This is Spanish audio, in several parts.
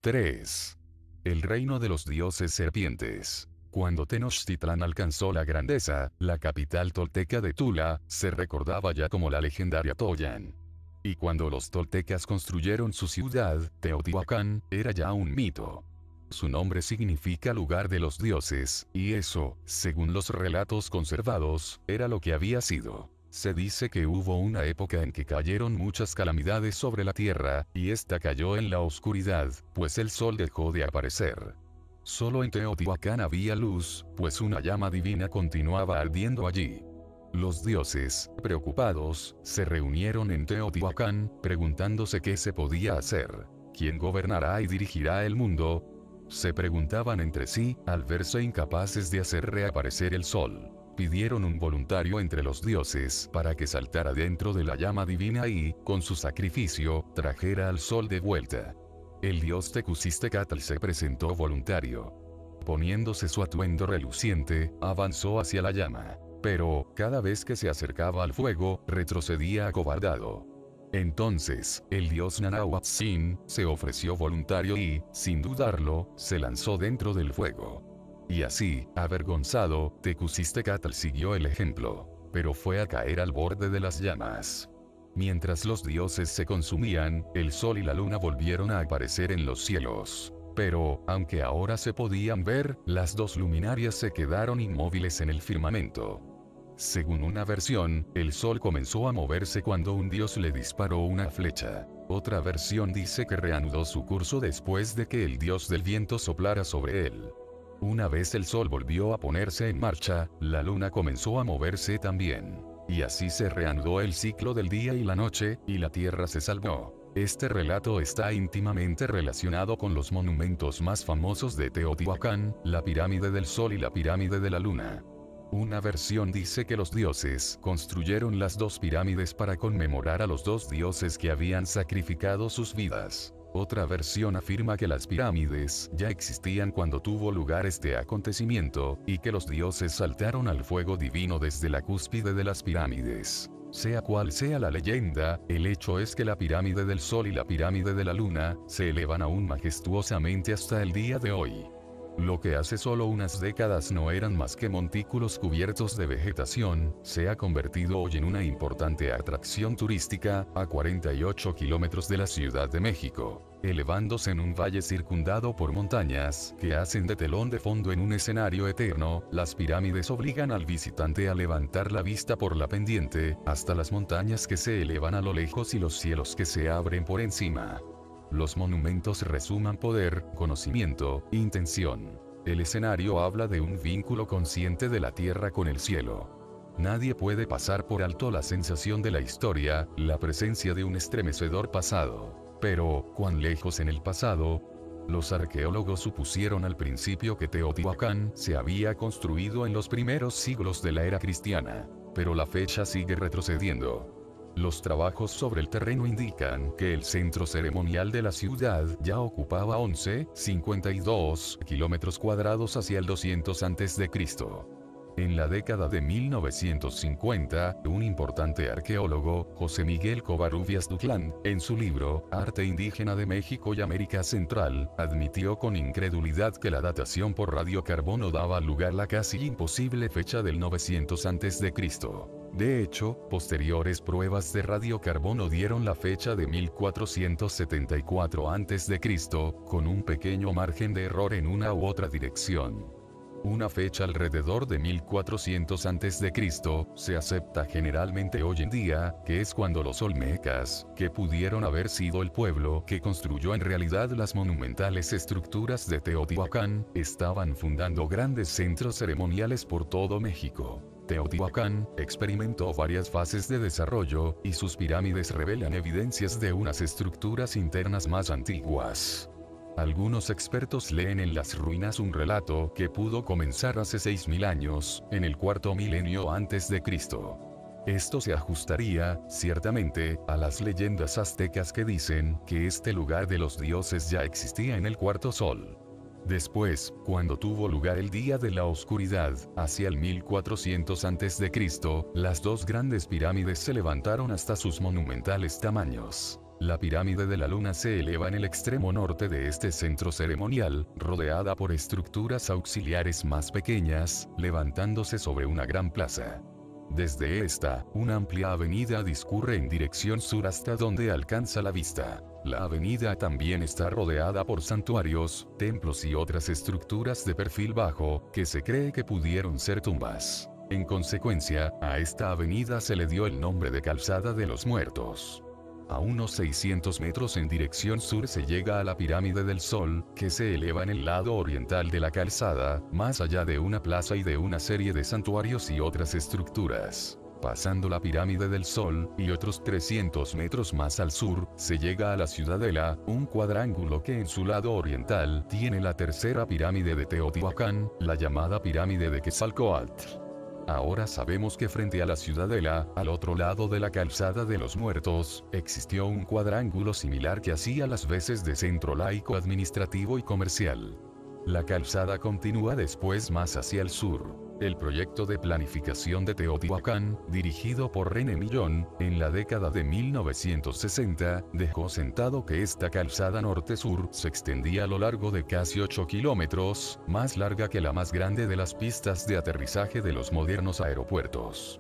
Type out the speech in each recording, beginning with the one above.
3. El reino de los dioses serpientes. Cuando Tenochtitlán alcanzó la grandeza, la capital tolteca de Tula, se recordaba ya como la legendaria Toyan. Y cuando los toltecas construyeron su ciudad, Teotihuacán, era ya un mito. Su nombre significa lugar de los dioses, y eso, según los relatos conservados, era lo que había sido. Se dice que hubo una época en que cayeron muchas calamidades sobre la tierra, y esta cayó en la oscuridad, pues el sol dejó de aparecer. Solo en Teotihuacán había luz, pues una llama divina continuaba ardiendo allí. Los dioses, preocupados, se reunieron en Teotihuacán, preguntándose qué se podía hacer. ¿Quién gobernará y dirigirá el mundo? Se preguntaban entre sí, al verse incapaces de hacer reaparecer el sol. Pidieron un voluntario entre los dioses para que saltara dentro de la llama divina y, con su sacrificio, trajera al sol de vuelta. El dios Tecusistecatl se presentó voluntario. Poniéndose su atuendo reluciente, avanzó hacia la llama. Pero, cada vez que se acercaba al fuego, retrocedía acobardado. Entonces, el dios Nanahuatzin se ofreció voluntario y, sin dudarlo, se lanzó dentro del fuego. Y así, avergonzado, Tecusistecatl siguió el ejemplo, pero fue a caer al borde de las llamas. Mientras los dioses se consumían, el sol y la luna volvieron a aparecer en los cielos. Pero, aunque ahora se podían ver, las dos luminarias se quedaron inmóviles en el firmamento. Según una versión, el sol comenzó a moverse cuando un dios le disparó una flecha. Otra versión dice que reanudó su curso después de que el dios del viento soplara sobre él. Una vez el sol volvió a ponerse en marcha, la luna comenzó a moverse también. Y así se reanudó el ciclo del día y la noche, y la tierra se salvó. Este relato está íntimamente relacionado con los monumentos más famosos de Teotihuacán, la pirámide del Sol y la pirámide de la Luna. Una versión dice que los dioses construyeron las dos pirámides para conmemorar a los dos dioses que habían sacrificado sus vidas. Otra versión afirma que las pirámides ya existían cuando tuvo lugar este acontecimiento, y que los dioses saltaron al fuego divino desde la cúspide de las pirámides. Sea cual sea la leyenda, el hecho es que la pirámide del Sol y la pirámide de la Luna se elevan aún majestuosamente hasta el día de hoy. Lo que hace solo unas décadas no eran más que montículos cubiertos de vegetación, se ha convertido hoy en una importante atracción turística, a 48 kilómetros de la Ciudad de México, elevándose en un valle circundado por montañas, que hacen de telón de fondo en un escenario eterno. Las pirámides obligan al visitante a levantar la vista por la pendiente, hasta las montañas que se elevan a lo lejos y los cielos que se abren por encima. Los monumentos resuman poder, conocimiento, intención. El escenario habla de un vínculo consciente de la tierra con el cielo. Nadie puede pasar por alto la sensación de la historia, la presencia de un estremecedor pasado. Pero, ¿cuán lejos en el pasado? Los arqueólogos supusieron al principio que Teotihuacán se había construido en los primeros siglos de la era cristiana. Pero la fecha sigue retrocediendo. Los trabajos sobre el terreno indican que el centro ceremonial de la ciudad ya ocupaba 11,52 kilómetros cuadrados hacia el 200 a.C. En la década de 1950, un importante arqueólogo, José Miguel Covarrubias Duclán, en su libro, Arte Indígena de México y América Central, admitió con incredulidad que la datación por radiocarbono daba lugar a la casi imposible fecha del 900 a.C. De hecho, posteriores pruebas de radiocarbono dieron la fecha de 1474 a.C., con un pequeño margen de error en una u otra dirección. Una fecha alrededor de 1400 a.C. se acepta generalmente hoy en día, que es cuando los olmecas, que pudieron haber sido el pueblo que construyó en realidad las monumentales estructuras de Teotihuacán, estaban fundando grandes centros ceremoniales por todo México. Teotihuacán experimentó varias fases de desarrollo, y sus pirámides revelan evidencias de unas estructuras internas más antiguas. Algunos expertos leen en las ruinas un relato que pudo comenzar hace 6000 años, en el cuarto milenio antes de Cristo. Esto se ajustaría, ciertamente, a las leyendas aztecas que dicen que este lugar de los dioses ya existía en el cuarto sol. Después, cuando tuvo lugar el día de la oscuridad, hacia el 1400 a.C., las dos grandes pirámides se levantaron hasta sus monumentales tamaños. La pirámide de la Luna se eleva en el extremo norte de este centro ceremonial, rodeada por estructuras auxiliares más pequeñas, levantándose sobre una gran plaza. Desde esta, una amplia avenida discurre en dirección sur hasta donde alcanza la vista. La avenida también está rodeada por santuarios, templos y otras estructuras de perfil bajo, que se cree que pudieron ser tumbas. En consecuencia, a esta avenida se le dio el nombre de Calzada de los Muertos. A unos 600 metros en dirección sur se llega a la Pirámide del Sol, que se eleva en el lado oriental de la calzada, más allá de una plaza y de una serie de santuarios y otras estructuras. Pasando la Pirámide del Sol, y otros 300 metros más al sur, se llega a la Ciudadela, un cuadrángulo que en su lado oriental tiene la tercera pirámide de Teotihuacán, la llamada Pirámide de Quetzalcóatl. Ahora sabemos que frente a la Ciudadela, al otro lado de la Calzada de los Muertos, existió un cuadrángulo similar que hacía las veces de centro laico administrativo y comercial. La calzada continúa después más hacia el sur. El proyecto de planificación de Teotihuacán, dirigido por René Millón, en la década de 1960, dejó sentado que esta calzada norte-sur se extendía a lo largo de casi 8 kilómetros, más larga que la más grande de las pistas de aterrizaje de los modernos aeropuertos.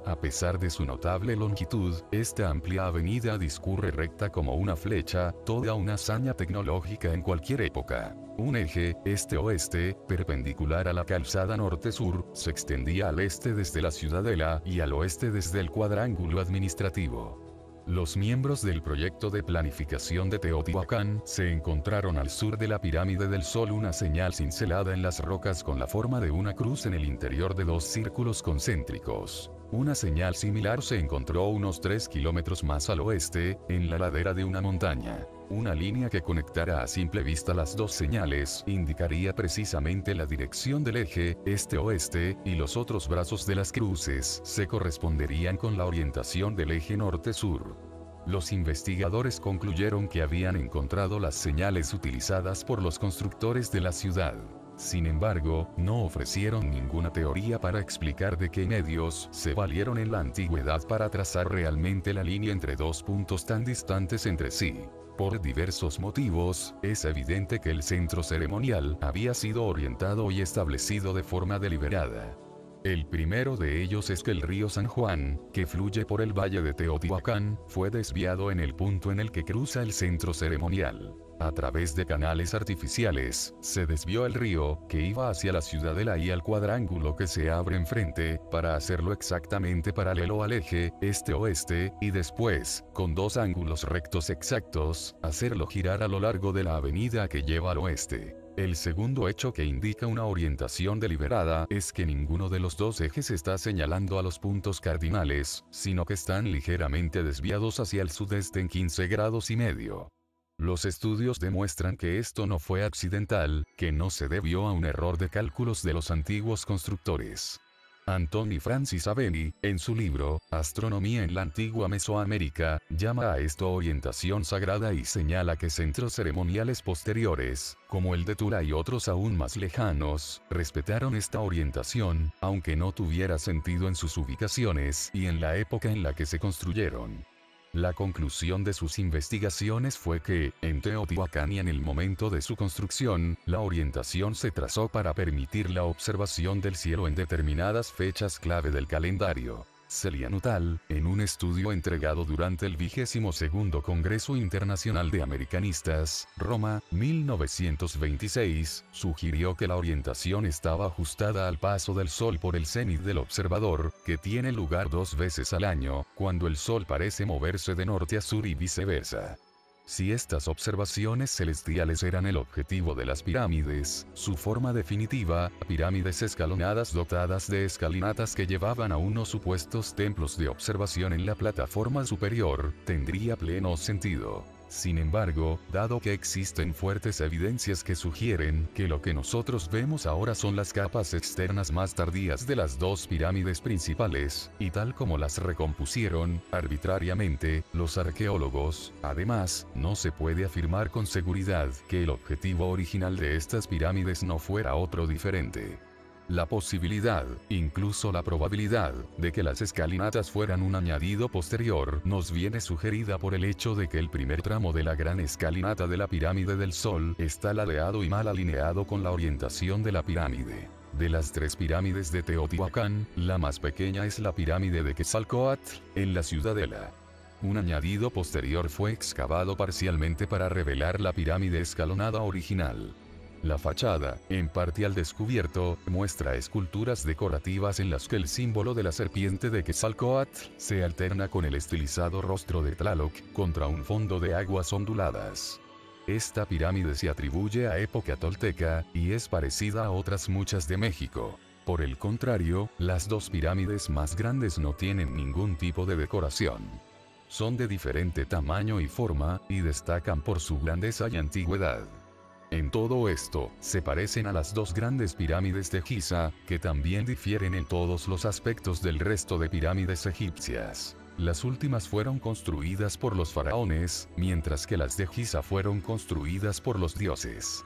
A pesar de su notable longitud, esta amplia avenida discurre recta como una flecha, toda una hazaña tecnológica en cualquier época. Un eje, este-oeste, perpendicular a la calzada norte-sur, se extendía al este desde la Ciudadela y al oeste desde el cuadrángulo administrativo. Los miembros del proyecto de planificación de Teotihuacán se encontraron al sur de la Pirámide del Sol una señal cincelada en las rocas con la forma de una cruz en el interior de dos círculos concéntricos. Una señal similar se encontró unos 3 kilómetros más al oeste, en la ladera de una montaña. Una línea que conectara a simple vista las dos señales indicaría precisamente la dirección del eje, este-oeste, y los otros brazos de las cruces se corresponderían con la orientación del eje norte-sur. Los investigadores concluyeron que habían encontrado las señales utilizadas por los constructores de la ciudad. Sin embargo, no ofrecieron ninguna teoría para explicar de qué medios se valieron en la antigüedad para trazar realmente la línea entre dos puntos tan distantes entre sí. Por diversos motivos, es evidente que el centro ceremonial había sido orientado y establecido de forma deliberada. El primero de ellos es que el río San Juan, que fluye por el valle de Teotihuacán, fue desviado en el punto en el que cruza el centro ceremonial. A través de canales artificiales, se desvió el río, que iba hacia la Ciudadela y al cuadrángulo que se abre enfrente, para hacerlo exactamente paralelo al eje, este-oeste, y después, con dos ángulos rectos exactos, hacerlo girar a lo largo de la avenida que lleva al oeste. El segundo hecho que indica una orientación deliberada es que ninguno de los dos ejes está señalando a los puntos cardinales, sino que están ligeramente desviados hacia el sudeste en 15 grados y medio. Los estudios demuestran que esto no fue accidental, que no se debió a un error de cálculos de los antiguos constructores. Anthony Francis Aveni, en su libro, Astronomía en la antigua Mesoamérica, llama a esto orientación sagrada y señala que centros ceremoniales posteriores, como el de Tula y otros aún más lejanos, respetaron esta orientación, aunque no tuviera sentido en sus ubicaciones y en la época en la que se construyeron. La conclusión de sus investigaciones fue que, en Teotihuacán y en el momento de su construcción, la orientación se trazó para permitir la observación del cielo en determinadas fechas clave del calendario. Celia Nuttall, en un estudio entregado durante el 22º Congreso Internacional de Americanistas, Roma, 1926, sugirió que la orientación estaba ajustada al paso del Sol por el cenit del observador, que tiene lugar 2 veces al año, cuando el Sol parece moverse de norte a sur y viceversa. Si estas observaciones celestiales eran el objetivo de las pirámides, su forma definitiva, pirámides escalonadas dotadas de escalinatas que llevaban a unos supuestos templos de observación en la plataforma superior, tendría pleno sentido. Sin embargo, dado que existen fuertes evidencias que sugieren que lo que nosotros vemos ahora son las capas externas más tardías de las dos pirámides principales, y tal como las recompusieron, arbitrariamente, los arqueólogos, además, no se puede afirmar con seguridad que el objetivo original de estas pirámides no fuera otro diferente. La posibilidad, incluso la probabilidad, de que las escalinatas fueran un añadido posterior nos viene sugerida por el hecho de que el primer tramo de la gran escalinata de la pirámide del Sol está ladeado y mal alineado con la orientación de la pirámide. De las tres pirámides de Teotihuacán, la más pequeña es la pirámide de Quetzalcóatl, en la ciudadela. Un añadido posterior fue excavado parcialmente para revelar la pirámide escalonada original. La fachada, en parte al descubierto, muestra esculturas decorativas en las que el símbolo de la serpiente de Quetzalcóatl se alterna con el estilizado rostro de Tlaloc, contra un fondo de aguas onduladas. Esta pirámide se atribuye a época tolteca, y es parecida a otras muchas de México. Por el contrario, las dos pirámides más grandes no tienen ningún tipo de decoración. Son de diferente tamaño y forma, y destacan por su grandeza y antigüedad. En todo esto, se parecen a las dos grandes pirámides de Giza, que también difieren en todos los aspectos del resto de pirámides egipcias. Las últimas fueron construidas por los faraones, mientras que las de Giza fueron construidas por los dioses.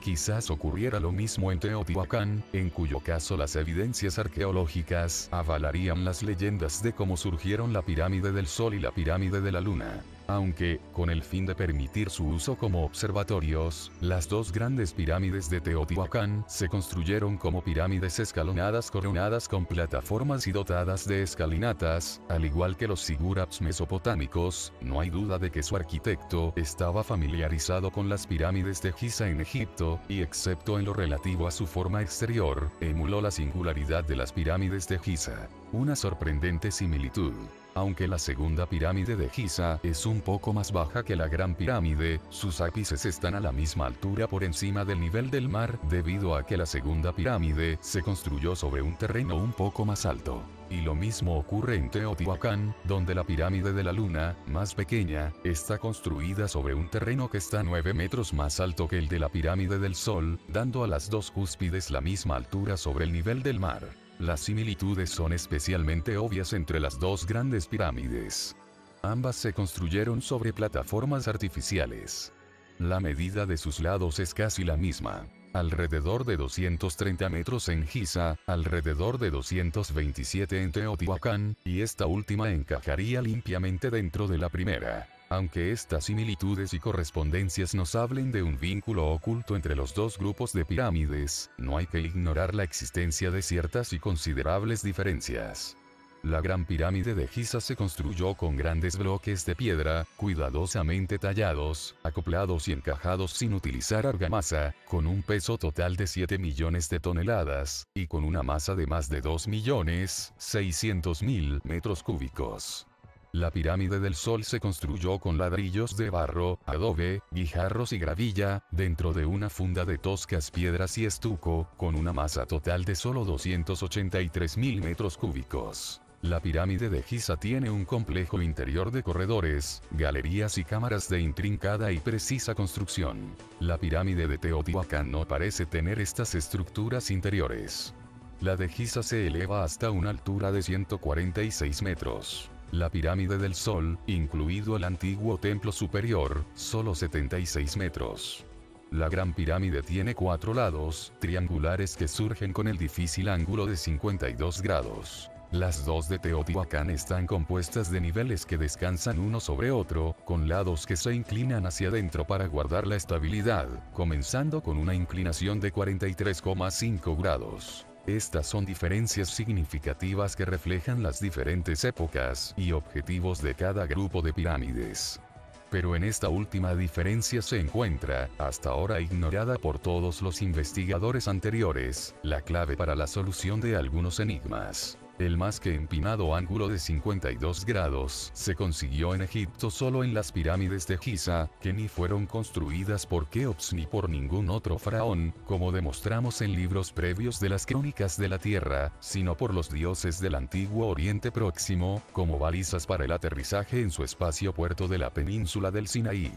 Quizás ocurriera lo mismo en Teotihuacán, en cuyo caso las evidencias arqueológicas avalarían las leyendas de cómo surgieron la pirámide del Sol y la pirámide de la Luna. Aunque, con el fin de permitir su uso como observatorios, las dos grandes pirámides de Teotihuacán se construyeron como pirámides escalonadas coronadas con plataformas y dotadas de escalinatas, al igual que los zigurats mesopotámicos. No hay duda de que su arquitecto estaba familiarizado con las pirámides de Giza en Egipto, y excepto en lo relativo a su forma exterior, emuló la singularidad de las pirámides de Giza. Una sorprendente similitud. Aunque la segunda pirámide de Giza es un poco más baja que la Gran Pirámide, sus ápices están a la misma altura por encima del nivel del mar, debido a que la segunda pirámide se construyó sobre un terreno un poco más alto. Y lo mismo ocurre en Teotihuacán, donde la pirámide de la Luna, más pequeña, está construida sobre un terreno que está 9 metros más alto que el de la pirámide del Sol, dando a las dos cúspides la misma altura sobre el nivel del mar. Las similitudes son especialmente obvias entre las dos grandes pirámides. Ambas se construyeron sobre plataformas artificiales. La medida de sus lados es casi la misma. Alrededor de 230 metros en Giza, alrededor de 227 en Teotihuacán, y esta última encajaría limpiamente dentro de la primera. Aunque estas similitudes y correspondencias nos hablen de un vínculo oculto entre los dos grupos de pirámides, no hay que ignorar la existencia de ciertas y considerables diferencias. La Gran Pirámide de Giza se construyó con grandes bloques de piedra, cuidadosamente tallados, acoplados y encajados sin utilizar argamasa, con un peso total de 7 millones de toneladas, y con una masa de más de 2.600.000 metros cúbicos. La pirámide del Sol se construyó con ladrillos de barro, adobe, guijarros y gravilla, dentro de una funda de toscas piedras y estuco, con una masa total de solo 283.000 metros cúbicos. La pirámide de Giza tiene un complejo interior de corredores, galerías y cámaras de intrincada y precisa construcción. La pirámide de Teotihuacán no parece tener estas estructuras interiores. La de Giza se eleva hasta una altura de 146 metros. La pirámide del Sol, incluido el antiguo templo superior, solo 76 metros. La Gran Pirámide tiene 4 lados, triangulares que surgen con el difícil ángulo de 52 grados. Las dos de Teotihuacán están compuestas de niveles que descansan uno sobre otro, con lados que se inclinan hacia adentro para guardar la estabilidad, comenzando con una inclinación de 43,5 grados. Estas son diferencias significativas que reflejan las diferentes épocas y objetivos de cada grupo de pirámides. Pero en esta última diferencia se encuentra, hasta ahora ignorada por todos los investigadores anteriores, la clave para la solución de algunos enigmas. El más que empinado ángulo de 52 grados se consiguió en Egipto solo en las pirámides de Giza, que ni fueron construidas por Keops ni por ningún otro faraón, como demostramos en libros previos de las crónicas de la Tierra, sino por los dioses del antiguo Oriente Próximo, como balizas para el aterrizaje en su espacio puerto de la península del Sinaí.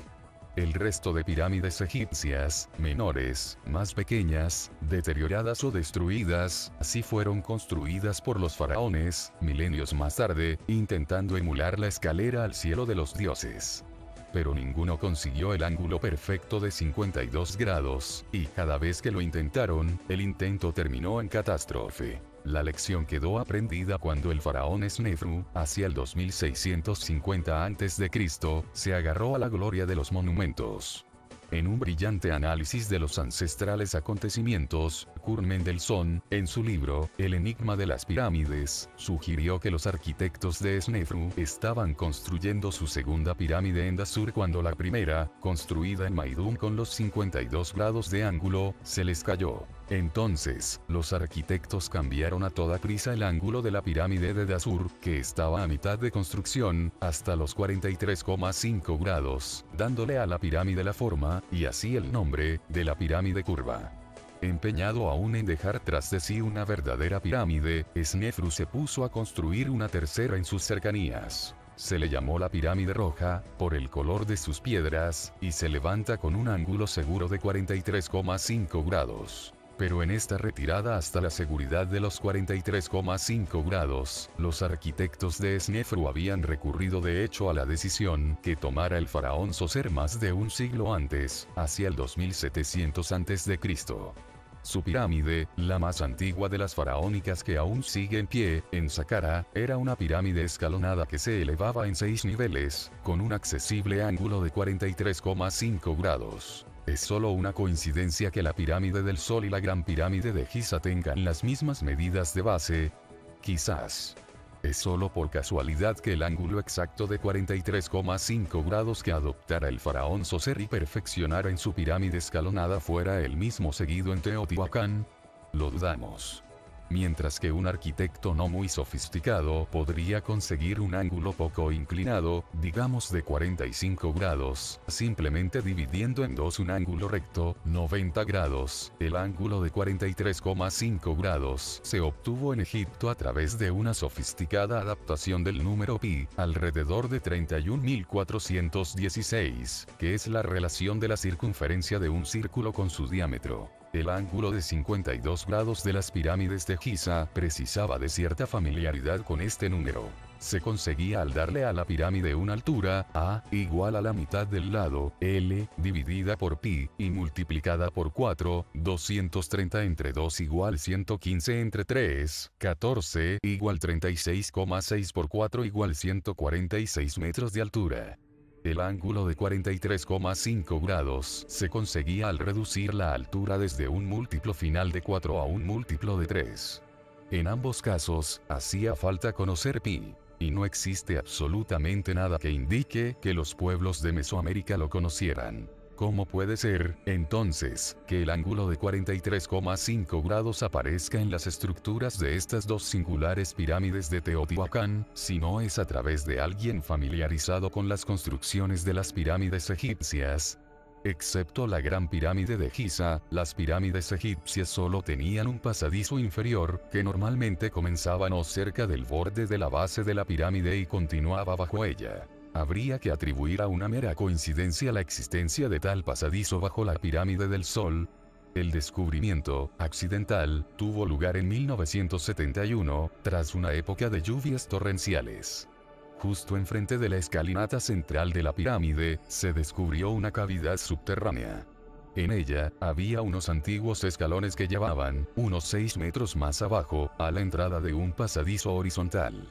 El resto de pirámides egipcias, menores, más pequeñas, deterioradas o destruidas, así fueron construidas por los faraones, milenios más tarde, intentando emular la escalera al cielo de los dioses. pero ninguno consiguió el ángulo perfecto de 52 grados, y cada vez que lo intentaron, el intento terminó en catástrofe. La lección quedó aprendida cuando el faraón Snefru, hacia el 2650 a.C., se agarró a la gloria de los monumentos. En un brillante análisis de los ancestrales acontecimientos, Kurt Mendelssohn, en su libro, El enigma de las pirámides, sugirió que los arquitectos de Snefru estaban construyendo su segunda pirámide en Dashur cuando la primera, construida en Maidum con los 52 grados de ángulo, se les cayó. Entonces, los arquitectos cambiaron a toda prisa el ángulo de la pirámide de Dashur, que estaba a mitad de construcción, hasta los 43,5 grados, dándole a la pirámide la forma, y así el nombre, de la pirámide curva. Empeñado aún en dejar tras de sí una verdadera pirámide, Snefru se puso a construir una tercera en sus cercanías. Se le llamó la pirámide roja, por el color de sus piedras, y se levanta con un ángulo seguro de 43,5 grados. Pero en esta retirada hasta la seguridad de los 43,5 grados, los arquitectos de Snefru habían recurrido de hecho a la decisión que tomara el faraón Zoser más de un siglo antes, hacia el 2700 a.C. Su pirámide, la más antigua de las faraónicas que aún sigue en pie, en Saqqara, era una pirámide escalonada que se elevaba en 6 niveles, con un accesible ángulo de 43,5 grados. Es solo una coincidencia que la pirámide del Sol y la Gran Pirámide de Giza tengan las mismas medidas de base. Quizás. Es solo por casualidad que el ángulo exacto de 43,5 grados que adoptara el faraón Zoser y perfeccionara en su pirámide escalonada fuera el mismo seguido en Teotihuacán. Lo dudamos. Mientras que un arquitecto no muy sofisticado podría conseguir un ángulo poco inclinado, digamos de 45 grados, simplemente dividiendo en dos un ángulo recto, 90 grados, el ángulo de 43,5 grados se obtuvo en Egipto a través de una sofisticada adaptación del número pi, alrededor de 31.416, que es la relación de la circunferencia de un círculo con su diámetro. El ángulo de 52 grados de las pirámides de Giza precisaba de cierta familiaridad con este número. Se conseguía al darle a la pirámide una altura, A, igual a la mitad del lado, L, dividida por pi, y multiplicada por 4, 230 entre 2 igual 115 entre 3, 14 igual 36,6 por 4 igual 146 metros de altura. El ángulo de 43,5 grados se conseguía al reducir la altura desde un múltiplo final de 4 a un múltiplo de 3. En ambos casos, hacía falta conocer pi, y no existe absolutamente nada que indique que los pueblos de Mesoamérica lo conocieran. ¿Cómo puede ser, entonces, que el ángulo de 43,5 grados aparezca en las estructuras de estas dos singulares pirámides de Teotihuacán, si no es a través de alguien familiarizado con las construcciones de las pirámides egipcias? Excepto la Gran Pirámide de Giza, las pirámides egipcias solo tenían un pasadizo inferior, que normalmente comenzaba no cerca del borde de la base de la pirámide y continuaba bajo ella. Habría que atribuir a una mera coincidencia la existencia de tal pasadizo bajo la pirámide del Sol. El descubrimiento, accidental, tuvo lugar en 1971, tras una época de lluvias torrenciales. Justo enfrente de la escalinata central de la pirámide, se descubrió una cavidad subterránea. En ella, había unos antiguos escalones que llevaban, unos 6 metros más abajo, a la entrada de un pasadizo horizontal.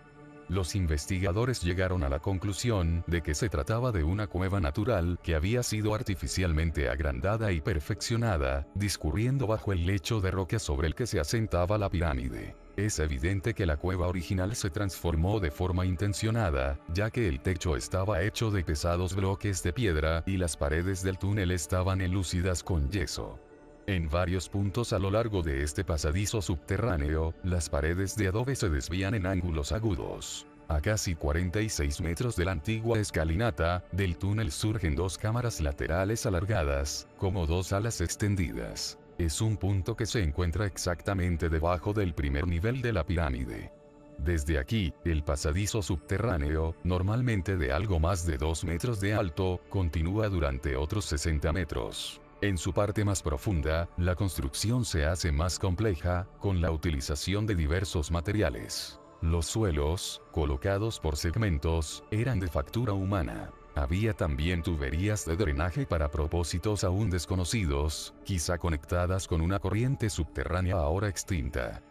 Los investigadores llegaron a la conclusión de que se trataba de una cueva natural que había sido artificialmente agrandada y perfeccionada, discurriendo bajo el lecho de roca sobre el que se asentaba la pirámide. Es evidente que la cueva original se transformó de forma intencionada, ya que el techo estaba hecho de pesados bloques de piedra y las paredes del túnel estaban enlucidas con yeso. En varios puntos a lo largo de este pasadizo subterráneo, las paredes de adobe se desvían en ángulos agudos. A casi 46 metros de la antigua escalinata, del túnel surgen dos cámaras laterales alargadas, como dos alas extendidas. Es un punto que se encuentra exactamente debajo del primer nivel de la pirámide. Desde aquí, el pasadizo subterráneo, normalmente de algo más de 2 metros de alto, continúa durante otros 60 metros. En su parte más profunda, la construcción se hace más compleja, con la utilización de diversos materiales. Los suelos, colocados por segmentos, eran de factura humana. Había también tuberías de drenaje para propósitos aún desconocidos, quizá conectadas con una corriente subterránea ahora extinta.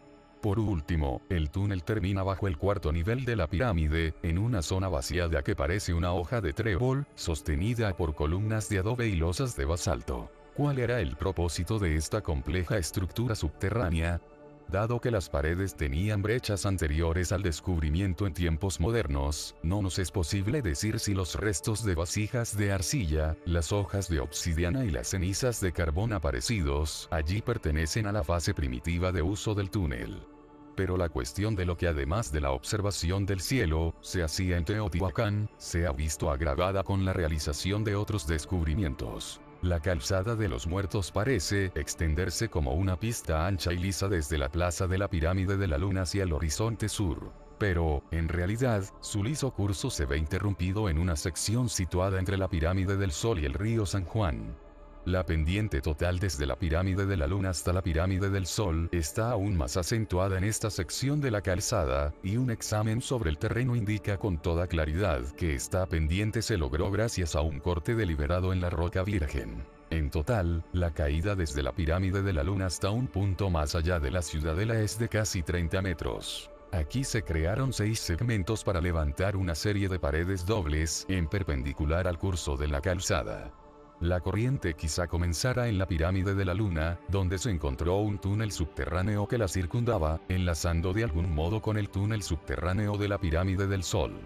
Por último, el túnel termina bajo el cuarto nivel de la pirámide, en una zona vaciada que parece una hoja de trébol, sostenida por columnas de adobe y losas de basalto. ¿Cuál era el propósito de esta compleja estructura subterránea? Dado que las paredes tenían brechas anteriores al descubrimiento en tiempos modernos, no nos es posible decir si los restos de vasijas de arcilla, las hojas de obsidiana y las cenizas de carbón aparecidos allí pertenecen a la fase primitiva de uso del túnel. Pero la cuestión de lo que además de la observación del cielo, se hacía en Teotihuacán, se ha visto agravada con la realización de otros descubrimientos. La calzada de los muertos parece extenderse como una pista ancha y lisa desde la plaza de la pirámide de la luna hacia el horizonte sur. Pero, en realidad, su liso curso se ve interrumpido en una sección situada entre la pirámide del Sol y el río San Juan. La pendiente total desde la pirámide de la luna hasta la pirámide del Sol está aún más acentuada en esta sección de la calzada, y un examen sobre el terreno indica con toda claridad que esta pendiente se logró gracias a un corte deliberado en la roca virgen. En total, la caída desde la pirámide de la luna hasta un punto más allá de la ciudadela es de casi 30 metros. Aquí se crearon 6 segmentos para levantar una serie de paredes dobles en perpendicular al curso de la calzada. La corriente quizá comenzara en la pirámide de la luna, donde se encontró un túnel subterráneo que la circundaba, enlazando de algún modo con el túnel subterráneo de la pirámide del Sol.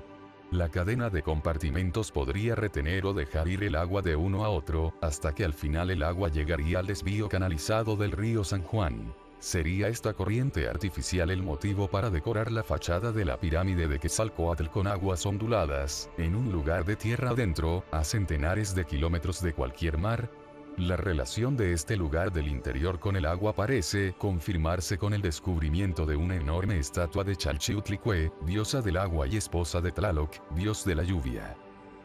La cadena de compartimentos podría retener o dejar ir el agua de uno a otro, hasta que al final el agua llegaría al desvío canalizado del río San Juan. ¿Sería esta corriente artificial el motivo para decorar la fachada de la pirámide de Quetzalcóatl con aguas onduladas, en un lugar de tierra adentro, a centenares de kilómetros de cualquier mar? La relación de este lugar del interior con el agua parece confirmarse con el descubrimiento de una enorme estatua de Chalchiuhtlicue, diosa del agua y esposa de Tlaloc, dios de la lluvia.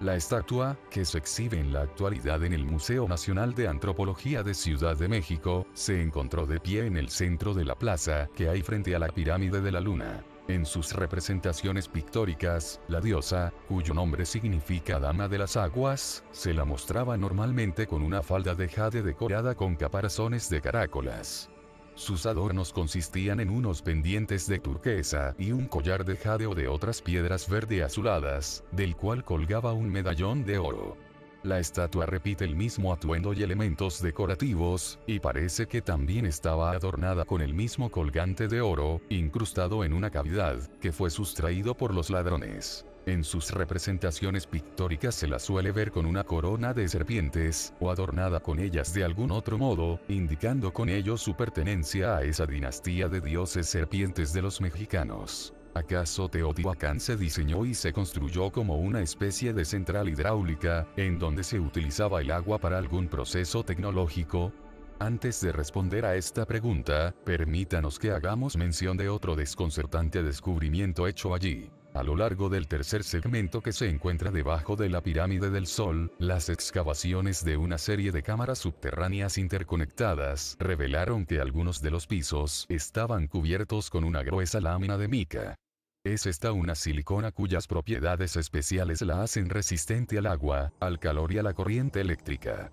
La estatua, que se exhibe en la actualidad en el Museo Nacional de Antropología de Ciudad de México, se encontró de pie en el centro de la plaza que hay frente a la pirámide de la luna. En sus representaciones pictóricas, la diosa, cuyo nombre significa Dama de las Aguas, se la mostraba normalmente con una falda de jade decorada con caparazones de caracolas. Sus adornos consistían en unos pendientes de turquesa y un collar de jade o de otras piedras verde azuladas, del cual colgaba un medallón de oro. La estatua repite el mismo atuendo y elementos decorativos, y parece que también estaba adornada con el mismo colgante de oro, incrustado en una cavidad, que fue sustraído por los ladrones. En sus representaciones pictóricas se la suele ver con una corona de serpientes, o adornada con ellas de algún otro modo, indicando con ello su pertenencia a esa dinastía de dioses serpientes de los mexicanos. ¿Acaso Teotihuacán se diseñó y se construyó como una especie de central hidráulica, en donde se utilizaba el agua para algún proceso tecnológico? Antes de responder a esta pregunta, permítanos que hagamos mención de otro desconcertante descubrimiento hecho allí. A lo largo del tercer segmento que se encuentra debajo de la pirámide del Sol, las excavaciones de una serie de cámaras subterráneas interconectadas revelaron que algunos de los pisos estaban cubiertos con una gruesa lámina de mica. Es esta una silicona cuyas propiedades especiales la hacen resistente al agua, al calor y a la corriente eléctrica.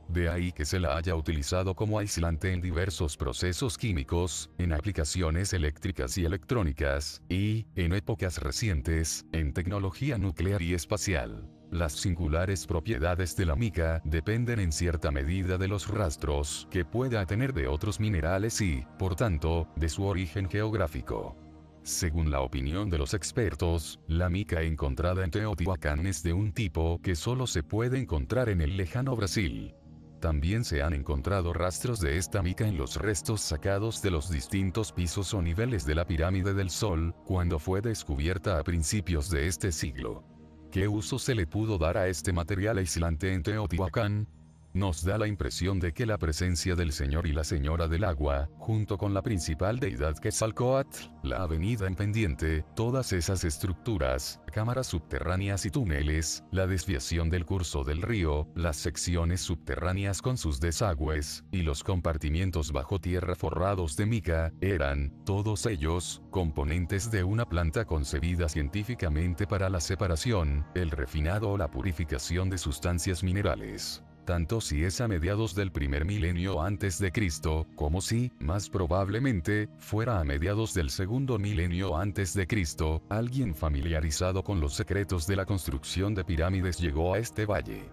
De ahí que se la haya utilizado como aislante en diversos procesos químicos, en aplicaciones eléctricas y electrónicas, y, en épocas recientes, en tecnología nuclear y espacial. Las singulares propiedades de la mica dependen en cierta medida de los rastros que pueda tener de otros minerales y, por tanto, de su origen geográfico. Según la opinión de los expertos, la mica encontrada en Teotihuacán es de un tipo que solo se puede encontrar en el lejano Brasil. También se han encontrado rastros de esta mica en los restos sacados de los distintos pisos o niveles de la pirámide del Sol, cuando fue descubierta a principios de este siglo. ¿Qué uso se le pudo dar a este material aislante en Teotihuacán? nos da la impresión de que la presencia del Señor y la Señora del Agua, junto con la principal deidad Quetzalcóatl, la avenida en pendiente, todas esas estructuras, cámaras subterráneas y túneles, la desviación del curso del río, las secciones subterráneas con sus desagües, y los compartimientos bajo tierra forrados de mica, eran, todos ellos, componentes de una planta concebida científicamente para la separación, el refinado o la purificación de sustancias minerales. Tanto si es a mediados del primer milenio antes de Cristo, como si, más probablemente, fuera a mediados del segundo milenio antes de Cristo, alguien familiarizado con los secretos de la construcción de pirámides llegó a este valle.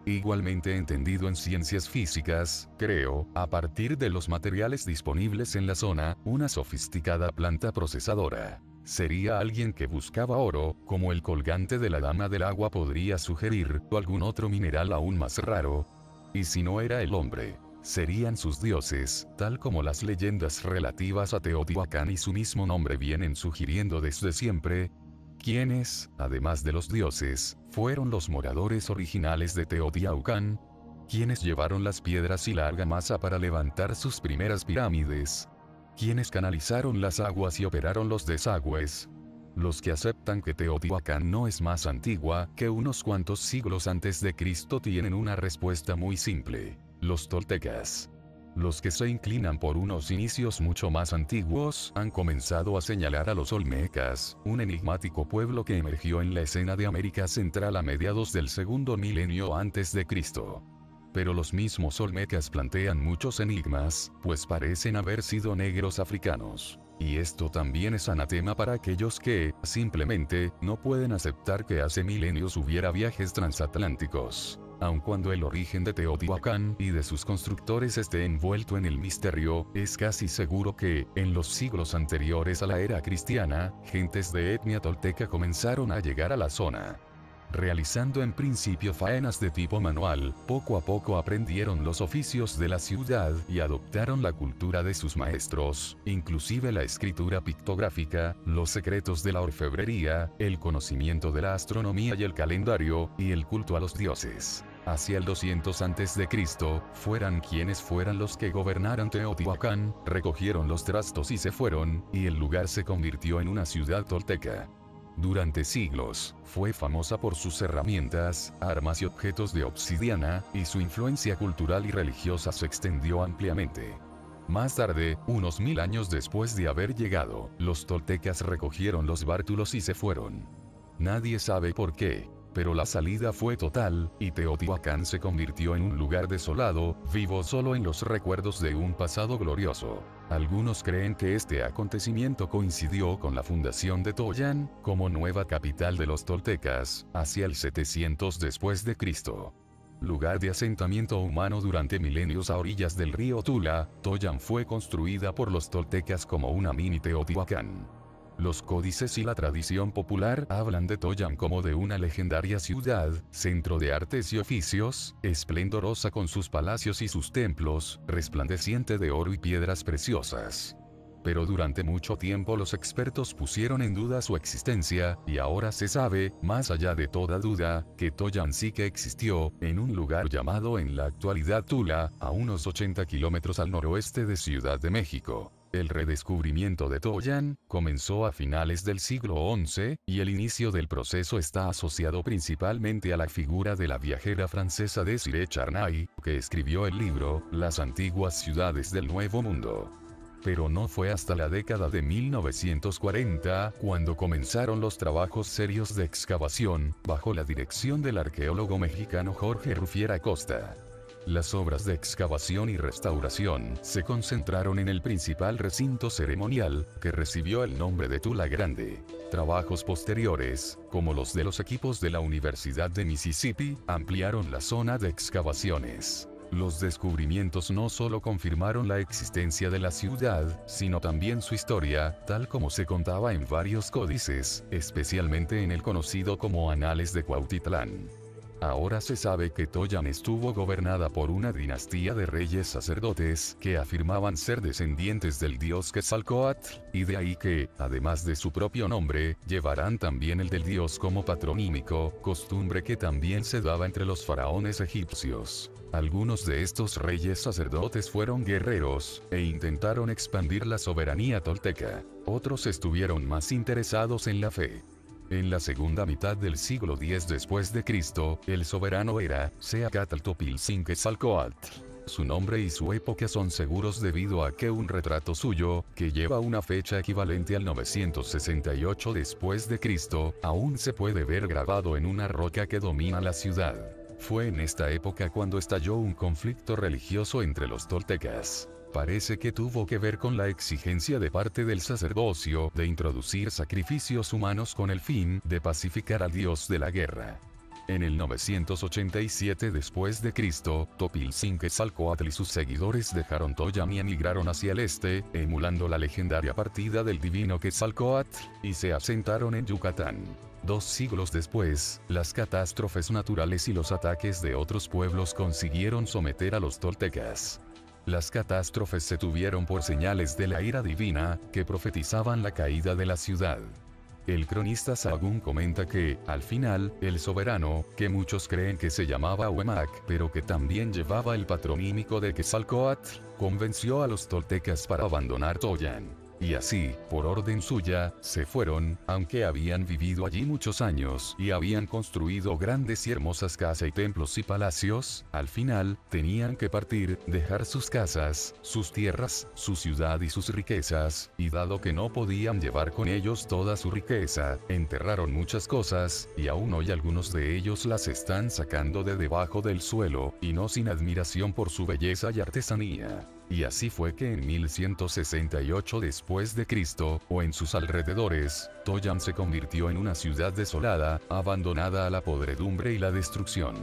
Igualmente entendido en ciencias físicas, creo, a partir de los materiales disponibles en la zona, una sofisticada planta procesadora. Sería alguien que buscaba oro, como el colgante de la Dama del Agua podría sugerir, o algún otro mineral aún más raro. Y si no era el hombre, serían sus dioses, tal como las leyendas relativas a Teotihuacán y su mismo nombre vienen sugiriendo desde siempre. ¿Quiénes, además de los dioses, fueron los moradores originales de Teotihuacán? ¿Quiénes llevaron las piedras y la argamasa para levantar sus primeras pirámides? ¿Quiénes canalizaron las aguas y operaron los desagües? Los que aceptan que Teotihuacán no es más antigua que unos cuantos siglos antes de Cristo tienen una respuesta muy simple: los toltecas. Los que se inclinan por unos inicios mucho más antiguos han comenzado a señalar a los olmecas, un enigmático pueblo que emergió en la escena de América Central a mediados del segundo milenio antes de Cristo. Pero los mismos olmecas plantean muchos enigmas, pues parecen haber sido negros africanos. Y esto también es anatema para aquellos que, simplemente, no pueden aceptar que hace milenios hubiera viajes transatlánticos. Aun cuando el origen de Teotihuacán y de sus constructores esté envuelto en el misterio, es casi seguro que, en los siglos anteriores a la era cristiana, gentes de etnia tolteca comenzaron a llegar a la zona. Realizando en principio faenas de tipo manual, poco a poco aprendieron los oficios de la ciudad y adoptaron la cultura de sus maestros, inclusive la escritura pictográfica, los secretos de la orfebrería, el conocimiento de la astronomía y el calendario, y el culto a los dioses. Hacia el 200 a.C., fueran quienes fueran los que gobernaran Teotihuacán, recogieron los trastos y se fueron, y el lugar se convirtió en una ciudad tolteca. Durante siglos, fue famosa por sus herramientas, armas y objetos de obsidiana, y su influencia cultural y religiosa se extendió ampliamente. Más tarde, unos 1000 años después de haber llegado, los toltecas recogieron los bártulos y se fueron. Nadie sabe por qué, pero la salida fue total, y Teotihuacán se convirtió en un lugar desolado, vivo solo en los recuerdos de un pasado glorioso. Algunos creen que este acontecimiento coincidió con la fundación de Tollán, como nueva capital de los toltecas, hacia el 700 después de Cristo. Lugar de asentamiento humano durante milenios a orillas del río Tula, Tollán fue construida por los toltecas como una mini Teotihuacán. Los códices y la tradición popular hablan de Tollán como de una legendaria ciudad, centro de artes y oficios, esplendorosa con sus palacios y sus templos, resplandeciente de oro y piedras preciosas. Pero durante mucho tiempo los expertos pusieron en duda su existencia, y ahora se sabe, más allá de toda duda, que Tollán sí que existió, en un lugar llamado en la actualidad Tula, a unos 80 kilómetros al noroeste de Ciudad de México. El redescubrimiento de Tollán comenzó a finales del siglo XI, y el inicio del proceso está asociado principalmente a la figura de la viajera francesa Désirée Charnay, que escribió el libro Las antiguas ciudades del Nuevo Mundo. Pero no fue hasta la década de 1940 cuando comenzaron los trabajos serios de excavación, bajo la dirección del arqueólogo mexicano Jorge Rufier Acosta. Las obras de excavación y restauración se concentraron en el principal recinto ceremonial, que recibió el nombre de Tula Grande. Trabajos posteriores, como los de los equipos de la Universidad de Mississippi, ampliaron la zona de excavaciones. Los descubrimientos no solo confirmaron la existencia de la ciudad, sino también su historia, tal como se contaba en varios códices, especialmente en el conocido como Anales de Cuautitlán. Ahora se sabe que Toyan estuvo gobernada por una dinastía de reyes sacerdotes que afirmaban ser descendientes del dios Quetzalcóatl, y de ahí que, además de su propio nombre, llevarán también el del dios como patronímico, costumbre que también se daba entre los faraones egipcios. Algunos de estos reyes sacerdotes fueron guerreros, e intentaron expandir la soberanía tolteca. Otros estuvieron más interesados en la fe. En la segunda mitad del siglo X después de Cristo, el soberano era Seacatl-Topilzin-Quetzalcóatl. Su nombre y su época son seguros debido a que un retrato suyo, que lleva una fecha equivalente al 968 después de Cristo, aún se puede ver grabado en una roca que domina la ciudad. Fue en esta época cuando estalló un conflicto religioso entre los toltecas. Parece que tuvo que ver con la exigencia de parte del sacerdocio de introducir sacrificios humanos con el fin de pacificar al dios de la guerra. En el 987 después de Cristo, Topilzin-Quetzalcóatl y sus seguidores dejaron Toyan y emigraron hacia el este, emulando la legendaria partida del divino Quetzalcóatl, y se asentaron en Yucatán. 2 siglos después, las catástrofes naturales y los ataques de otros pueblos consiguieron someter a los toltecas. Las catástrofes se tuvieron por señales de la ira divina, que profetizaban la caída de la ciudad. El cronista Sahagún comenta que, al final, el soberano, que muchos creen que se llamaba Huemac, pero que también llevaba el patronímico de Quetzalcóatl, convenció a los toltecas para abandonar Toyan. Y así, por orden suya, se fueron, aunque habían vivido allí muchos años y habían construido grandes y hermosas casas y templos y palacios, al final, tenían que partir, dejar sus casas, sus tierras, su ciudad y sus riquezas, y dado que no podían llevar con ellos toda su riqueza, enterraron muchas cosas, y aún hoy algunos de ellos las están sacando de debajo del suelo, y no sin admiración por su belleza y artesanía. Y así fue que en 1168 después de Cristo, o en sus alrededores, Toyan se convirtió en una ciudad desolada, abandonada a la podredumbre y la destrucción.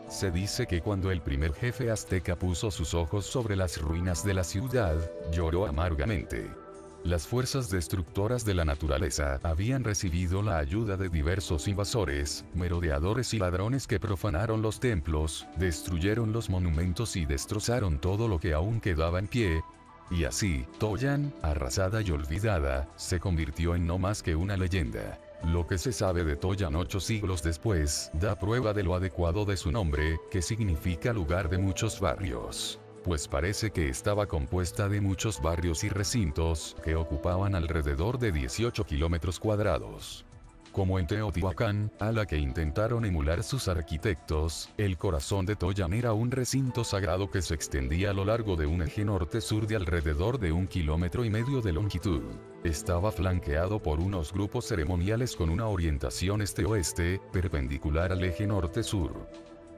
Se dice que cuando el primer jefe azteca puso sus ojos sobre las ruinas de la ciudad, lloró amargamente. Las fuerzas destructoras de la naturaleza habían recibido la ayuda de diversos invasores, merodeadores y ladrones que profanaron los templos, destruyeron los monumentos y destrozaron todo lo que aún quedaba en pie. Y así, Toyan, arrasada y olvidada, se convirtió en no más que una leyenda. Lo que se sabe de Toyan 8 siglos después, da prueba de lo adecuado de su nombre, que significa lugar de muchos barrios. Pues parece que estaba compuesta de muchos barrios y recintos, que ocupaban alrededor de 18 kilómetros cuadrados. Como en Teotihuacán, a la que intentaron emular sus arquitectos, el corazón de Toyan era un recinto sagrado que se extendía a lo largo de un eje norte-sur de alrededor de 1,5 kilómetros de longitud. Estaba flanqueado por unos grupos ceremoniales con una orientación este-oeste, perpendicular al eje norte-sur.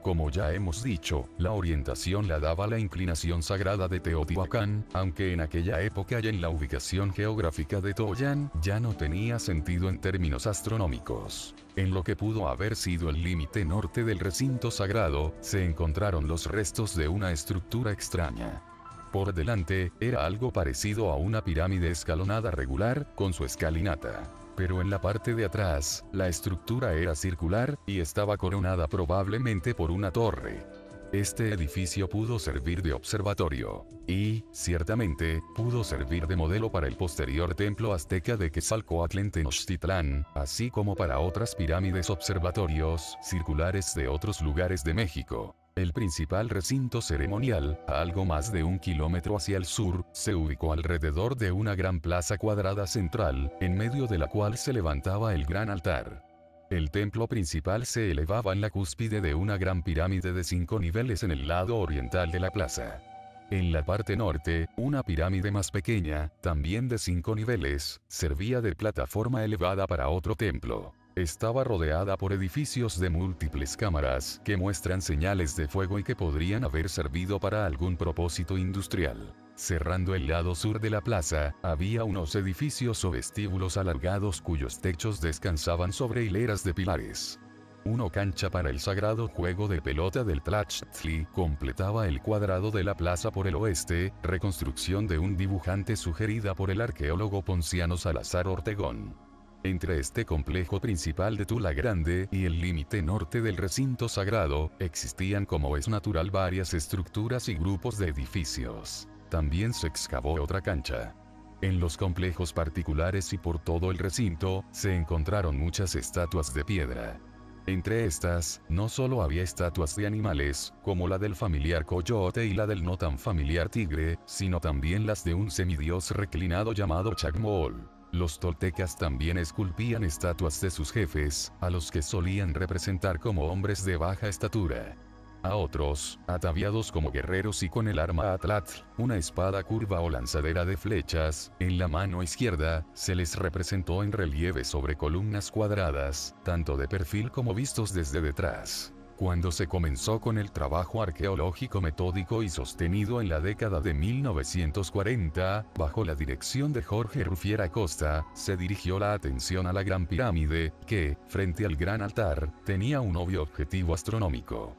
Como ya hemos dicho, la orientación la daba la inclinación sagrada de Teotihuacán, aunque en aquella época y en la ubicación geográfica de Toyan, ya no tenía sentido en términos astronómicos. En lo que pudo haber sido el límite norte del recinto sagrado, se encontraron los restos de una estructura extraña. Por delante, era algo parecido a una pirámide escalonada regular, con su escalinata. Pero en la parte de atrás, la estructura era circular, y estaba coronada probablemente por una torre. Este edificio pudo servir de observatorio, y, ciertamente, pudo servir de modelo para el posterior templo azteca de Quetzalcóatl en Tenochtitlán, así como para otras pirámides observatorios circulares de otros lugares de México. El principal recinto ceremonial, a algo más de 1 kilómetro hacia el sur, se ubicó alrededor de una gran plaza cuadrada central, en medio de la cual se levantaba el gran altar. El templo principal se elevaba en la cúspide de una gran pirámide de 5 niveles en el lado oriental de la plaza. En la parte norte, una pirámide más pequeña, también de 5 niveles, servía de plataforma elevada para otro templo. Estaba rodeada por edificios de múltiples cámaras que muestran señales de fuego y que podrían haber servido para algún propósito industrial. Cerrando el lado sur de la plaza, había unos edificios o vestíbulos alargados cuyos techos descansaban sobre hileras de pilares. Una cancha para el sagrado juego de pelota del Tlachtli completaba el cuadrado de la plaza por el oeste, reconstrucción de un dibujante sugerida por el arqueólogo ponciano Salazar Ortegón. Entre este complejo principal de Tula Grande y el límite norte del recinto sagrado, existían como es natural varias estructuras y grupos de edificios. También se excavó otra cancha. En los complejos particulares y por todo el recinto, se encontraron muchas estatuas de piedra. Entre estas, no solo había estatuas de animales, como la del familiar coyote y la del no tan familiar tigre, sino también las de un semidios reclinado llamado Chacmool. Los toltecas también esculpían estatuas de sus jefes, a los que solían representar como hombres de baja estatura. A otros, ataviados como guerreros y con el arma atlatl, una espada curva o lanzadera de flechas, en la mano izquierda, se les representó en relieve sobre columnas cuadradas, tanto de perfil como vistos desde detrás. Cuando se comenzó con el trabajo arqueológico metódico y sostenido en la década de 1940, bajo la dirección de Jorge Rufier Acosta, se dirigió la atención a la Gran Pirámide, que, frente al gran altar, tenía un obvio objetivo astronómico.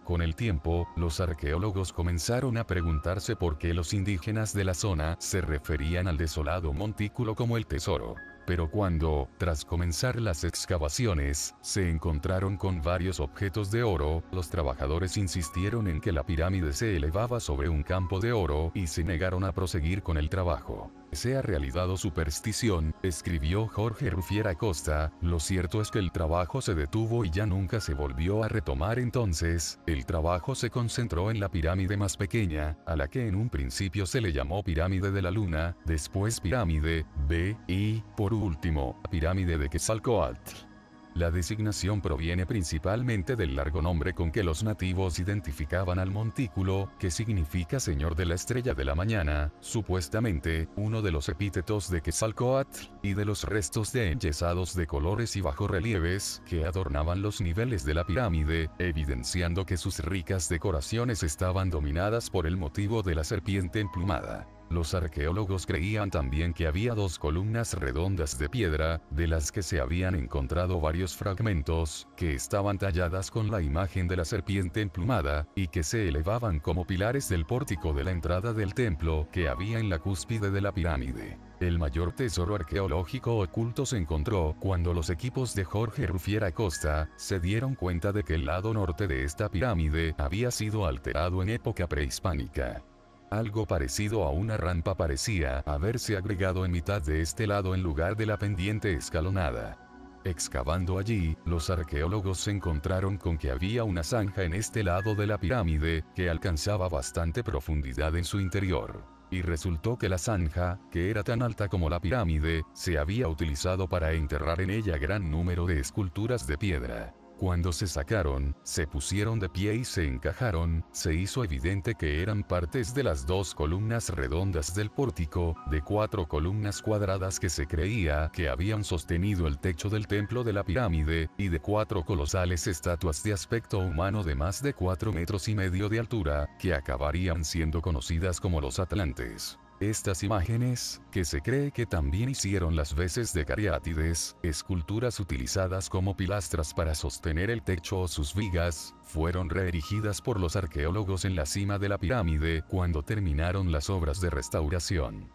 Con el tiempo, los arqueólogos comenzaron a preguntarse por qué los indígenas de la zona se referían al desolado montículo como el tesoro. Pero cuando, tras comenzar las excavaciones, se encontraron con varios objetos de oro, los trabajadores insistieron en que la pirámide se elevaba sobre un campo de oro y se negaron a proseguir con el trabajo. Sea realidad o superstición, escribió Jorge Rufier Acosta, lo cierto es que el trabajo se detuvo y ya nunca se volvió a retomar. Entonces, el trabajo se concentró en la pirámide más pequeña, a la que en un principio se le llamó Pirámide de la Luna, después Pirámide B y, por último, Pirámide de Quetzalcóatl. La designación proviene principalmente del largo nombre con que los nativos identificaban al montículo, que significa Señor de la Estrella de la Mañana, supuestamente, uno de los epítetos de Quetzalcóatl, y de los restos de enyesados de colores y bajorrelieves, que adornaban los niveles de la pirámide, evidenciando que sus ricas decoraciones estaban dominadas por el motivo de la serpiente emplumada. Los arqueólogos creían también que había dos columnas redondas de piedra, de las que se habían encontrado varios fragmentos, que estaban talladas con la imagen de la serpiente emplumada, y que se elevaban como pilares del pórtico de la entrada del templo que había en la cúspide de la pirámide. El mayor tesoro arqueológico oculto se encontró cuando los equipos de Jorge Rufier Acosta se dieron cuenta de que el lado norte de esta pirámide había sido alterado en época prehispánica. Algo parecido a una rampa parecía haberse agregado en mitad de este lado en lugar de la pendiente escalonada. Excavando allí, los arqueólogos se encontraron con que había una zanja en este lado de la pirámide, que alcanzaba bastante profundidad en su interior. Y resultó que la zanja, que era tan alta como la pirámide, se había utilizado para enterrar en ella gran número de esculturas de piedra. Cuando se sacaron, se pusieron de pie y se encajaron, se hizo evidente que eran partes de las dos columnas redondas del pórtico, de 4 columnas cuadradas que se creía que habían sostenido el techo del templo de la pirámide, y de 4 colosales estatuas de aspecto humano de más de 4,5 metros de altura, que acabarían siendo conocidas como los atlantes. Estas imágenes, que se cree que también hicieron las veces de cariátides, esculturas utilizadas como pilastras para sostener el techo o sus vigas, fueron reerigidas por los arqueólogos en la cima de la pirámide cuando terminaron las obras de restauración.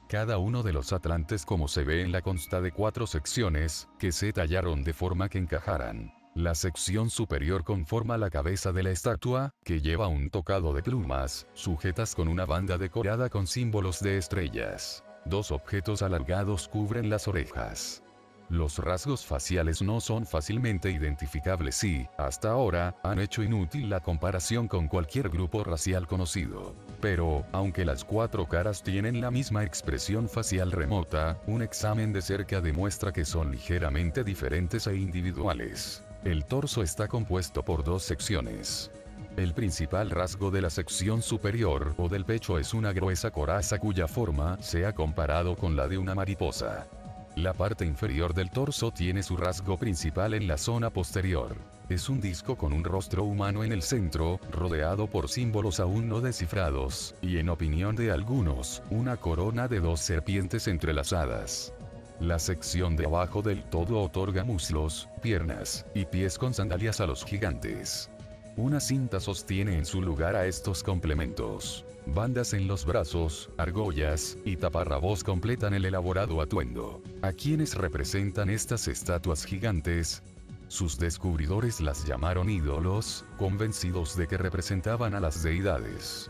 Cada uno de los atlantes, como se ve en la, consta de 4 secciones, que se tallaron de forma que encajaran. La sección superior conforma la cabeza de la estatua, que lleva un tocado de plumas, sujetas con una banda decorada con símbolos de estrellas. 2 objetos alargados cubren las orejas. Los rasgos faciales no son fácilmente identificables y, hasta ahora, han hecho inútil la comparación con cualquier grupo racial conocido. Pero, aunque las 4 caras tienen la misma expresión facial remota, un examen de cerca demuestra que son ligeramente diferentes e individuales. El torso está compuesto por 2 secciones. El principal rasgo de la sección superior o del pecho es una gruesa coraza cuya forma se ha comparado con la de una mariposa. La parte inferior del torso tiene su rasgo principal en la zona posterior. Es un disco con un rostro humano en el centro, rodeado por símbolos aún no descifrados, y en opinión de algunos, una corona de 2 serpientes entrelazadas. La sección de abajo del todo otorga muslos, piernas y pies con sandalias a los gigantes. Una cinta sostiene en su lugar a estos complementos. Bandas en los brazos, argollas y taparrabos completan el elaborado atuendo. ¿A quiénes representan estas estatuas gigantes? Sus descubridores las llamaron ídolos, convencidos de que representaban a las deidades.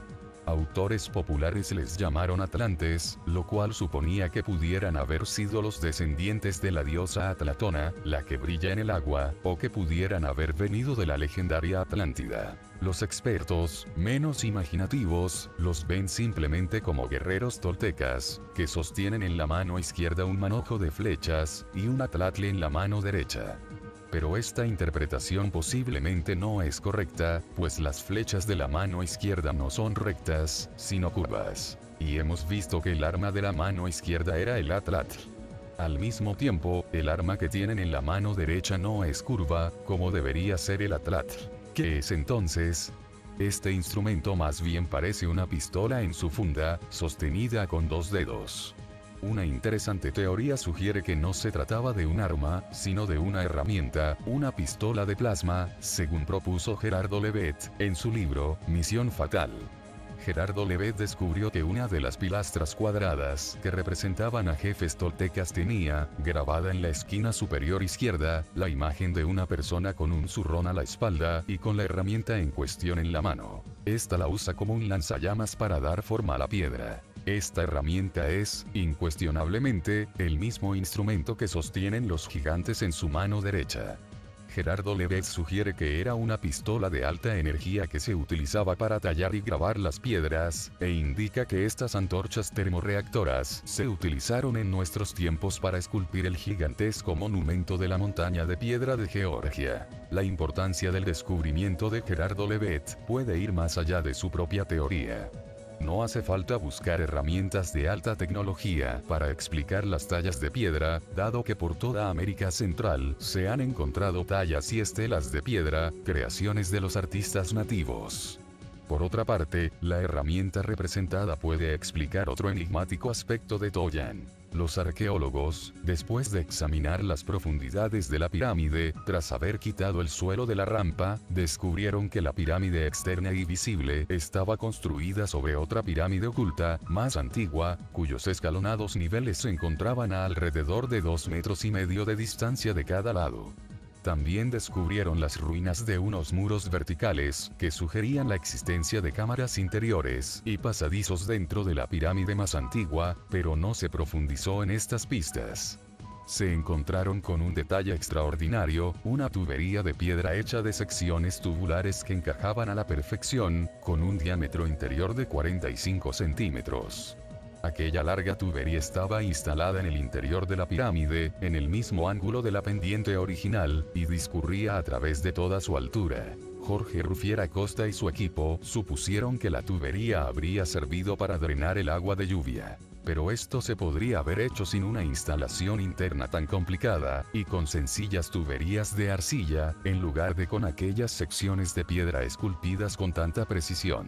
Autores populares les llamaron atlantes, lo cual suponía que pudieran haber sido los descendientes de la diosa Atlatona, la que brilla en el agua, o que pudieran haber venido de la legendaria Atlántida. Los expertos, menos imaginativos, los ven simplemente como guerreros toltecas, que sostienen en la mano izquierda un manojo de flechas, y un atlatle en la mano derecha. Pero esta interpretación posiblemente no es correcta, pues las flechas de la mano izquierda no son rectas, sino curvas. Y hemos visto que el arma de la mano izquierda era el atlatl. Al mismo tiempo, el arma que tienen en la mano derecha no es curva, como debería ser el atlatl. ¿Qué es entonces? Este instrumento más bien parece una pistola en su funda, sostenida con dos dedos. Una interesante teoría sugiere que no se trataba de un arma, sino de una herramienta, una pistola de plasma, según propuso Gerardo Levet, en su libro, Misión Fatal. Gerardo Levet descubrió que una de las pilastras cuadradas que representaban a jefes toltecas tenía, grabada en la esquina superior izquierda, la imagen de una persona con un zurrón a la espalda y con la herramienta en cuestión en la mano. Esta la usa como un lanzallamas para dar forma a la piedra. Esta herramienta es, incuestionablemente, el mismo instrumento que sostienen los gigantes en su mano derecha. Gerardo Levet sugiere que era una pistola de alta energía que se utilizaba para tallar y grabar las piedras, e indica que estas antorchas termorreactoras se utilizaron en nuestros tiempos para esculpir el gigantesco monumento de la montaña de piedra de Georgia. La importancia del descubrimiento de Gerardo Levet puede ir más allá de su propia teoría. No hace falta buscar herramientas de alta tecnología para explicar las tallas de piedra, dado que por toda América Central se han encontrado tallas y estelas de piedra, creaciones de los artistas nativos. Por otra parte, la herramienta representada puede explicar otro enigmático aspecto de Toyan. Los arqueólogos, después de examinar las profundidades de la pirámide, tras haber quitado el suelo de la rampa, descubrieron que la pirámide externa y visible estaba construida sobre otra pirámide oculta, más antigua, cuyos escalonados niveles se encontraban a alrededor de 2,5 metros de distancia de cada lado. También descubrieron las ruinas de unos muros verticales, que sugerían la existencia de cámaras interiores y pasadizos dentro de la pirámide más antigua, pero no se profundizó en estas pistas. Se encontraron con un detalle extraordinario, una tubería de piedra hecha de secciones tubulares que encajaban a la perfección, con un diámetro interior de 45 centímetros. Aquella larga tubería estaba instalada en el interior de la pirámide, en el mismo ángulo de la pendiente original, y discurría a través de toda su altura. Jorge Rufier Acosta y su equipo supusieron que la tubería habría servido para drenar el agua de lluvia. Pero esto se podría haber hecho sin una instalación interna tan complicada, y con sencillas tuberías de arcilla, en lugar de con aquellas secciones de piedra esculpidas con tanta precisión.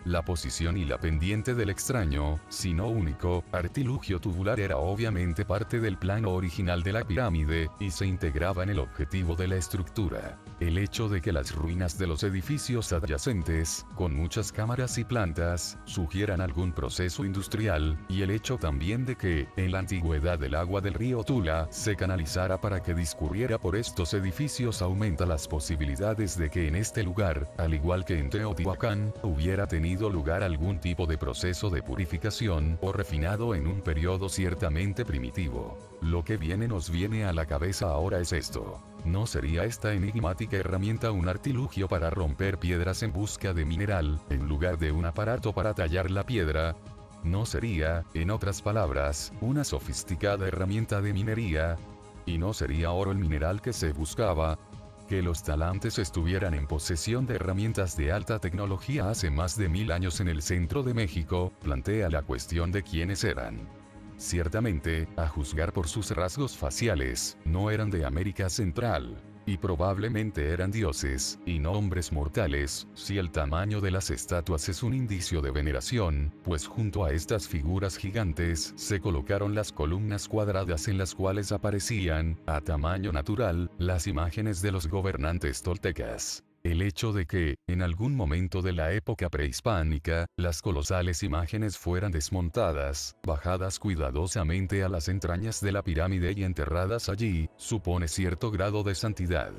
La posición y la pendiente del extraño, si no único, artilugio tubular era obviamente parte del plano original de la pirámide, y se integraba en el objetivo de la estructura. El hecho de que las ruinas de los edificios adyacentes, con muchas cámaras y plantas, sugieran algún proceso industrial, y el hecho también de que, en la antigüedad el agua del río Tula se canalizara para que discurriera por estos edificios aumenta las posibilidades de que en este lugar, al igual que en Teotihuacán, hubiera tenido lugar algún tipo de proceso de purificación o refinado en un periodo ciertamente primitivo. Lo que nos viene a la cabeza ahora es esto. ¿No sería esta enigmática herramienta un artilugio para romper piedras en busca de mineral, en lugar de un aparato para tallar la piedra? ¿No sería, en otras palabras, una sofisticada herramienta de minería? ¿Y no sería oro el mineral que se buscaba? Que los talantes estuvieran en posesión de herramientas de alta tecnología hace más de 1000 años en el centro de México, plantea la cuestión de quiénes eran. Ciertamente, a juzgar por sus rasgos faciales, no eran de América Central. Y probablemente eran dioses, y no hombres mortales, si el tamaño de las estatuas es un indicio de veneración, pues junto a estas figuras gigantes se colocaron las columnas cuadradas en las cuales aparecían, a tamaño natural, las imágenes de los gobernantes toltecas. El hecho de que, en algún momento de la época prehispánica, las colosales imágenes fueran desmontadas, bajadas cuidadosamente a las entrañas de la pirámide y enterradas allí, supone cierto grado de santidad.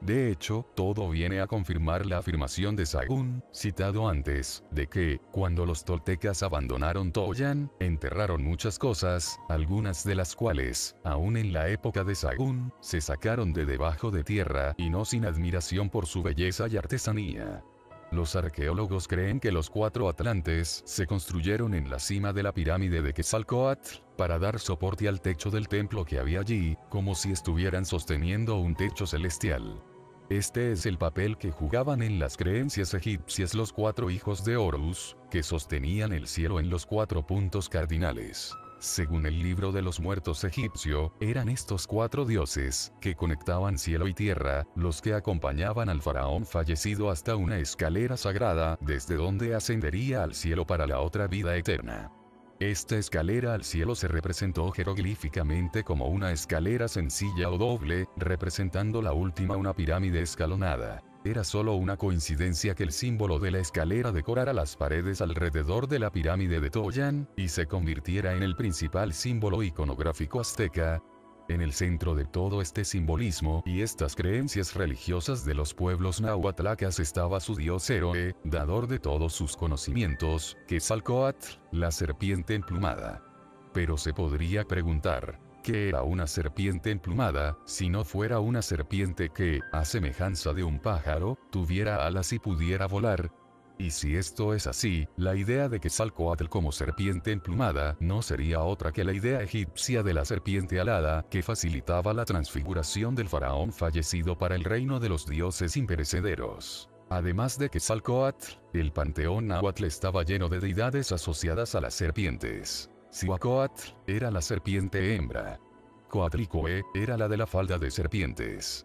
De hecho, todo viene a confirmar la afirmación de Sagún, citado antes, de que, cuando los toltecas abandonaron Toyan, enterraron muchas cosas, algunas de las cuales, aún en la época de Sagún, se sacaron de debajo de tierra, y no sin admiración por su belleza y artesanía. Los arqueólogos creen que los 4 atlantes se construyeron en la cima de la pirámide de Quetzalcóatl, para dar soporte al techo del templo que había allí, como si estuvieran sosteniendo un techo celestial. Este es el papel que jugaban en las creencias egipcias los 4 hijos de Horus, que sostenían el cielo en los 4 puntos cardinales. Según el libro de los muertos egipcio, eran estos 4 dioses, que conectaban cielo y tierra, los que acompañaban al faraón fallecido hasta una escalera sagrada, desde donde ascendería al cielo para la otra vida eterna. Esta escalera al cielo se representó jeroglíficamente como una escalera sencilla o doble, representando la última una pirámide escalonada. Era solo una coincidencia que el símbolo de la escalera decorara las paredes alrededor de la pirámide de Toyan, y se convirtiera en el principal símbolo iconográfico azteca. En el centro de todo este simbolismo y estas creencias religiosas de los pueblos nahuatlacas estaba su dios héroe, dador de todos sus conocimientos, Quetzalcóatl, la serpiente emplumada. Pero se podría preguntar, ¿qué era una serpiente emplumada, si no fuera una serpiente que, a semejanza de un pájaro, tuviera alas y pudiera volar? Y si esto es así, la idea de Quetzalcóatl como serpiente emplumada no sería otra que la idea egipcia de la serpiente alada, que facilitaba la transfiguración del faraón fallecido para el reino de los dioses imperecederos. Además de Quetzalcóatl, el panteón náhuatl estaba lleno de deidades asociadas a las serpientes. Cihuacóatl era la serpiente hembra. Coatlicue era la de la falda de serpientes.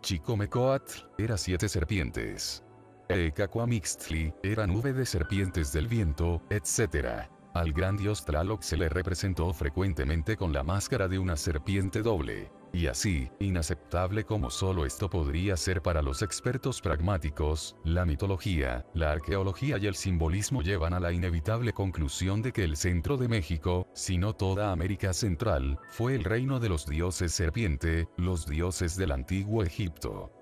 Chicomecoatl era 7 serpientes. Ecacuamixtli era nube de serpientes del viento, etc. Al gran dios Tlaloc se le representó frecuentemente con la máscara de una serpiente doble. Y así, inaceptable como solo esto podría ser para los expertos pragmáticos, la mitología, la arqueología y el simbolismo llevan a la inevitable conclusión de que el centro de México, si no toda América Central, fue el reino de los dioses serpiente, los dioses del antiguo Egipto.